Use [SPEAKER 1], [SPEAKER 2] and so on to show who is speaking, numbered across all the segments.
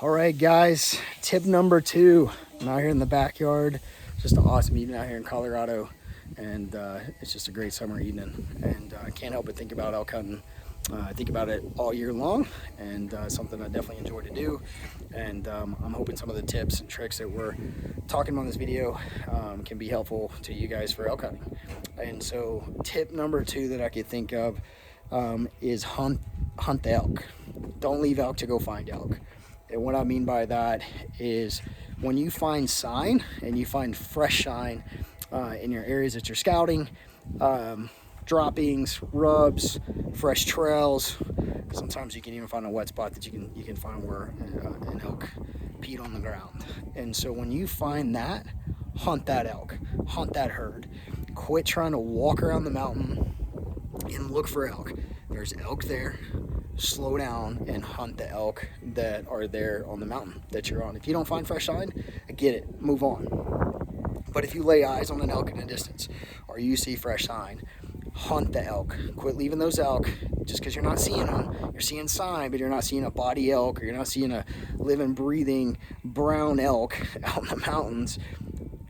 [SPEAKER 1] All right, guys, tip number 2. I'm out here in the backyard. Just an awesome evening out here in Colorado, and it's just a great summer evening, and I can't help but think about elk hunting. I think about it all year long, and something I definitely enjoy to do, and I'm hoping some of the tips and tricks that we're talking about in this video can be helpful to you guys for elk hunting. And so tip number 2 that I could think of is hunt the elk. Don't leave elk to go find elk. And what I mean by that is when you find sign and you find fresh sign in your areas that you're scouting, droppings, rubs, fresh trails. Sometimes you can even find a wet spot that you can find where an elk peed on the ground. And so when you find that, hunt that elk, hunt that herd. Quit trying to walk around the mountain and look for elk. There's elk there. Slow down and hunt the elk that are there on the mountain that you're on. If you don't find fresh sign, I get it, move on. But if you lay eyes on an elk in a distance or you see fresh sign, hunt the elk. Quit leaving those elk just because you're not seeing them. You're seeing sign, but you're not seeing a body elk, or you're not seeing a living, breathing brown elk out in the mountains.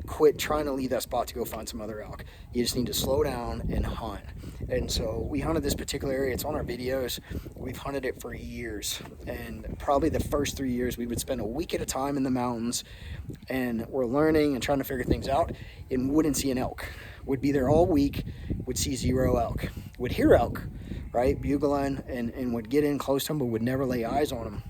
[SPEAKER 1] Quit trying to leave that spot to go find some other elk. You just need to slow down and hunt. And so we hunted this particular area. It's on our videos. We've hunted it for years, and probably the first 3 years we would spend a week at a time in the mountains, and we're learning and trying to figure things out, and wouldn't see an elk. Would be there all week, would see 0 elk. Would hear elk, right, bugling, and would get in close to them, but would never lay eyes on them.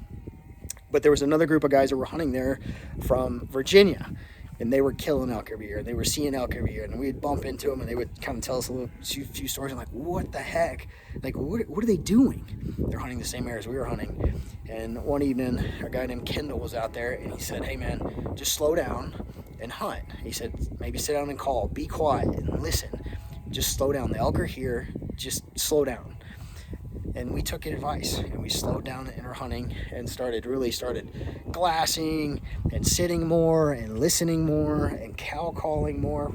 [SPEAKER 1] But there was another group of guys that were hunting there from Virginia, and they were killing elk every year. They were seeing elk every year, and we'd bump into them, and they would kind of tell us a few stories. I'm like, what the heck? Like, what are they doing? They're hunting the same areas we were hunting. And one evening, a guy named Kendall was out there, and he said, hey man, just slow down and hunt. He said, maybe sit down and call, be quiet and listen. Just slow down. The elk are here. Just slow down. And we took advice, and we slowed down in our hunting and started glassing and sitting more and listening more and cow calling more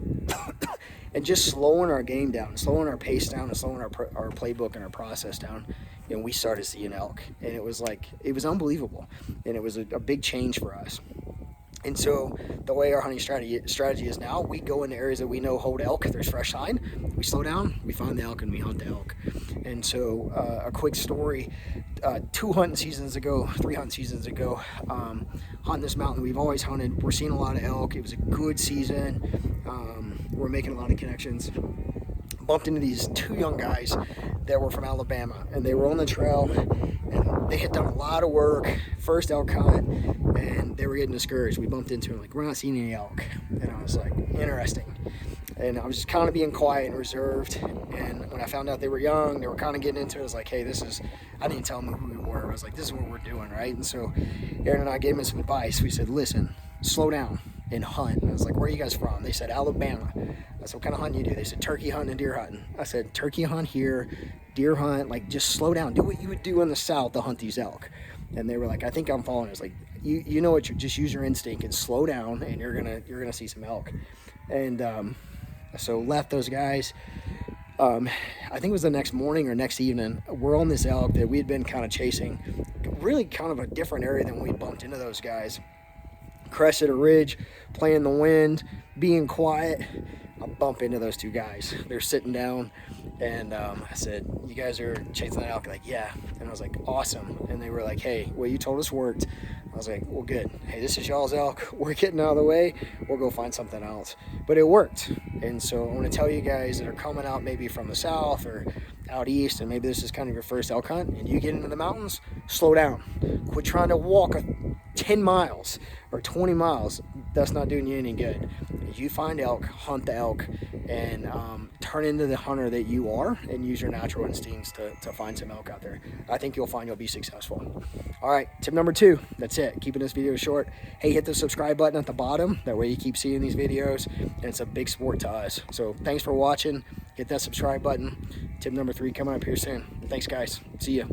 [SPEAKER 1] and just slowing our game down, slowing our pace down, and slowing our playbook and our process down. And we started seeing elk, and it was unbelievable, and it was a big change for us. And so the way our hunting strategy is now, we go into areas that we know hold elk. If there's fresh sign, we slow down, we find the elk, and we hunt the elk. And so a quick story, 3 hunting seasons ago, hunting this mountain, we've always hunted. We're seeing a lot of elk. It was a good season. We're making a lot of connections. Bumped into these 2 young guys that were from Alabama, and they were on the trail, and they had done a lot of work, first elk hunt, and they were getting discouraged. We bumped into them, like, we're not seeing any elk. And I was like, interesting. And I was just kind of being quiet and reserved. And when I found out they were young, they were kind of getting into it. I was like, hey, I didn't tell them who we were. I was like, this is what we're doing, right? And so Aaron and I gave them some advice. We said, listen, slow down and hunt. And I was like, where are you guys from? They said, Alabama. I said, what kind of hunting you do? They said, turkey hunting and deer hunting. I said, turkey hunt here, deer hunt, like, just slow down. Do what you would do in the South to hunt these elk. And they were like, I think I'm following. I was like, you know what, you just use your instinct and slow down, and you're gonna see some elk. And so left those guys. I think it was the next morning or next evening, we're on this elk that we had been kind of chasing, really kind of a different area than we bumped into those guys. Crested a ridge, playing the wind, being quiet. I bump into those 2 guys. They're sitting down, and I said, you guys are chasing that elk? Like, yeah. And I was like, awesome. And they were like, hey, what you told us worked. I was like, well, good. Hey, this is y'all's elk. We're getting out of the way. We'll go find something else. But it worked. And so I want to tell you guys that are coming out maybe from the South or out east, and maybe this is kind of your first elk hunt, and you get into the mountains, slow down. Quit trying to walk 10 miles or 20 miles. That's not doing you any good. If you find elk, hunt the elk, and turn into the hunter that you are, and use your natural instincts to find some elk out there. I think you'll find you'll be successful. All right, tip number 2, that's it. Keeping this video short. Hey, hit the subscribe button at the bottom. That way you keep seeing these videos, and it's a big support to us. So thanks for watching. Hit that subscribe button. Tip number 3 coming up here soon. Thanks, guys. See ya.